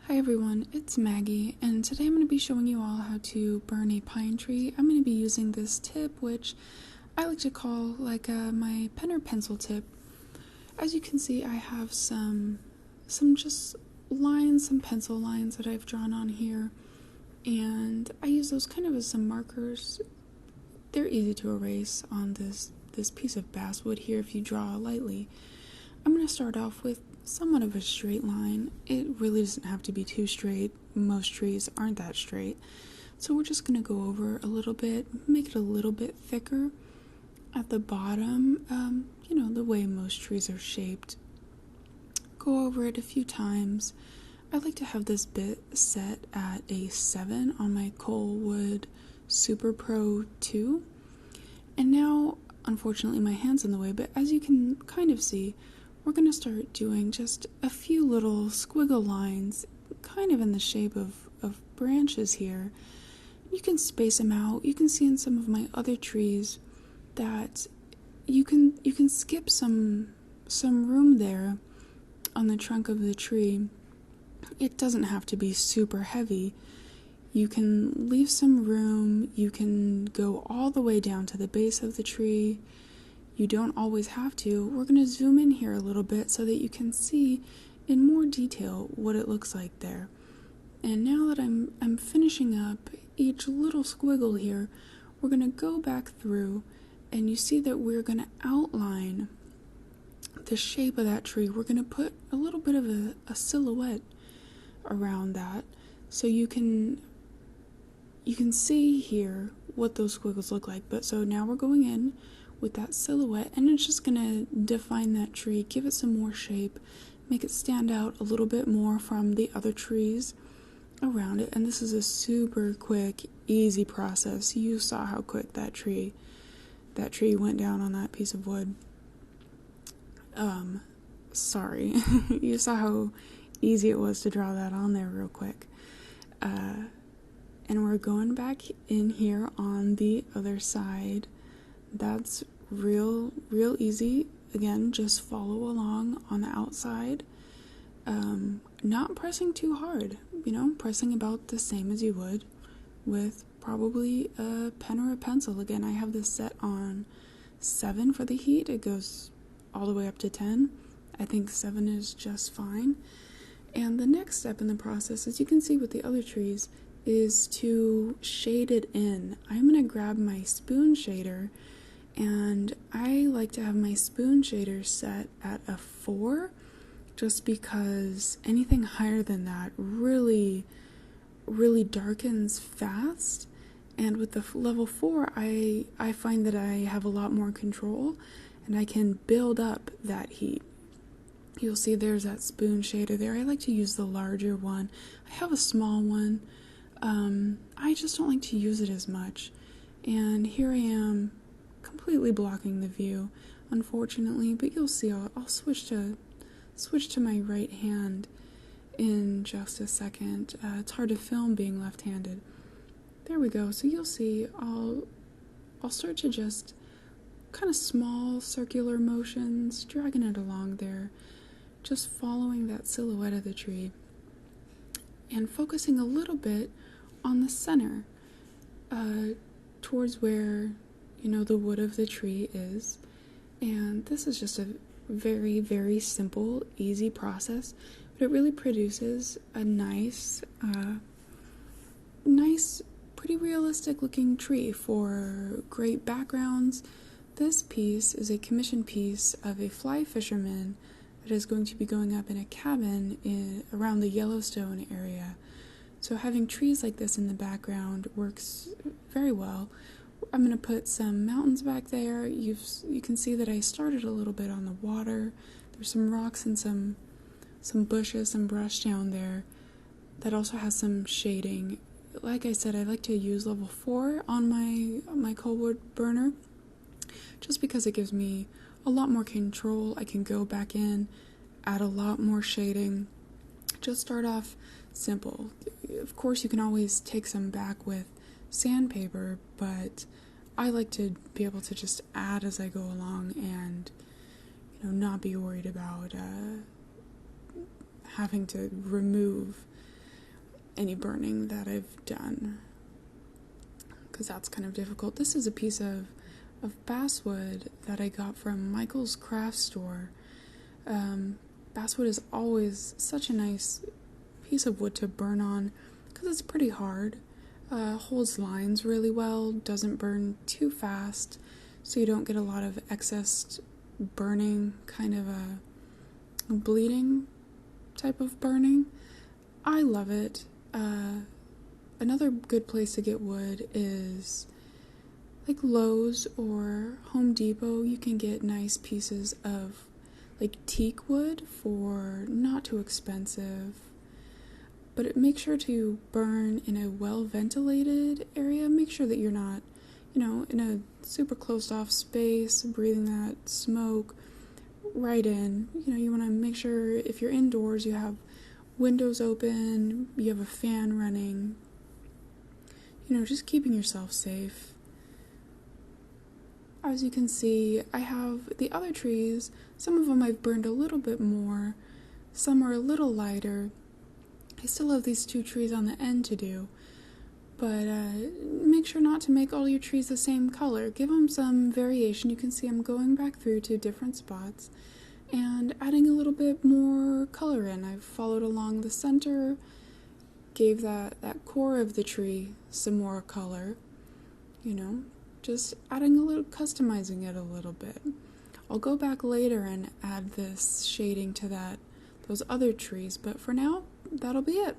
Hi everyone, it's Maggie, and today I'm going to be showing you all how to burn a pine tree. I'm going to be using this tip, which I like to call my pen or pencil tip. As you can see, I have some just lines, some pencil lines that I've drawn on here, and I use those kind of as some markers. They're easy to erase on this piece of basswood here if you draw lightly. I'm going to start off with somewhat of a straight line. It really doesn't have to be too straight. Most trees aren't that straight. So we're just going to go over a little bit, make it a little bit thicker at the bottom, the way most trees are shaped. Go over it a few times. I like to have this bit set at a 7 on my Coalwood Super Pro 2. And now, unfortunately, my hand's in the way, but as you can kind of see, we're going to start doing just a few little squiggle lines, kind of in the shape of branches here. You can space them out. You can see in some of my other trees that you can skip some room there on the trunk of the tree. It doesn't have to be super heavy. You can leave some room. You can go all the way down to the base of the tree. You don't always have to. We're going to zoom in here a little bit so that you can see in more detail what it looks like there. And now that I'm finishing up each little squiggle here, we're going to go back through, and you see that we're going to outline the shape of that tree. We're going to put a little bit of a silhouette around that, so you can see here what those squiggles look like. But so now we're going in with that silhouette, and it's just gonna define that tree, give it some more shape, make it stand out a little bit more from the other trees around it. And this is a super quick, easy process. You saw how quick that tree went down on that piece of wood. Sorry. You saw how easy it was to draw that on there real quick. And we're going back in here on the other side. That's real easy. Again, just follow along on the outside. Not pressing too hard, pressing about the same as you would with probably a pen or a pencil. Again, I have this set on 7 for the heat. It goes all the way up to 10. I think 7 is just fine. And the next step in the process, as you can see with the other trees, is to shade it in. I'm going to grab my spoon shader, and I like to have my spoon shader set at a 4, just because anything higher than that really darkens fast. And with the level 4, I find that I have a lot more control, and I can build up that heat. You'll see there's that spoon shader there. I like to use the larger one. I have a small one. I just don't like to use it as much. And here I am, completely blocking the view, unfortunately, but you'll see I'll switch to my right hand in just a second. It's hard to film being left-handed. There we go. So you'll see I'll start to just kind of small circular motions, dragging it along there, just following that silhouette of the tree and focusing a little bit on the center, towards where the wood of the tree is. And this is just a very simple, easy process, but it really produces a nice, pretty realistic looking tree for great backgrounds. This piece is a commission piece of a fly fisherman that is going to be going up in a cabin around the Yellowstone area. So having trees like this in the background works very well. I'm going to put some mountains back there. You can see that I started a little bit on the water. There's some rocks and some bushes, some brush down there that also has some shading. Like I said, I like to use level 4 on my Coalwood burner, just because it gives me a lot more control. I can go back in, add a lot more shading. Just start off simple. Of course, you can always take some back with sandpaper, but I like to be able to just add as I go along and not be worried about having to remove any burning that I've done, because that's kind of difficult. This is a piece of basswood that I got from Michael's craft store. Basswood is always such a nice piece of wood to burn on because it's pretty hard. Holds lines really well, doesn't burn too fast, so you don't get a lot of excess burning, kind of a bleeding type of burning. I love it. Another good place to get wood is like Lowe's or Home Depot. You can get nice pieces of like teak wood for not too expensive, but make sure to burn in a well-ventilated area. Make sure that you're not, in a super closed-off space, breathing that smoke right in. You want to make sure if you're indoors, you have windows open, you have a fan running, just keeping yourself safe. As you can see, I have the other trees. Some of them I've burned a little bit more, some are a little lighter. I still have these 2 trees on the end to do, but make sure not to make all your trees the same color. Give them some variation. You can see I'm going back through to different spots and adding a little bit more color in. I've followed along the center, gave that core of the tree some more color, just adding a little, customizing it a little bit. I'll go back later and add this shading to those other trees, but for now, that'll be it.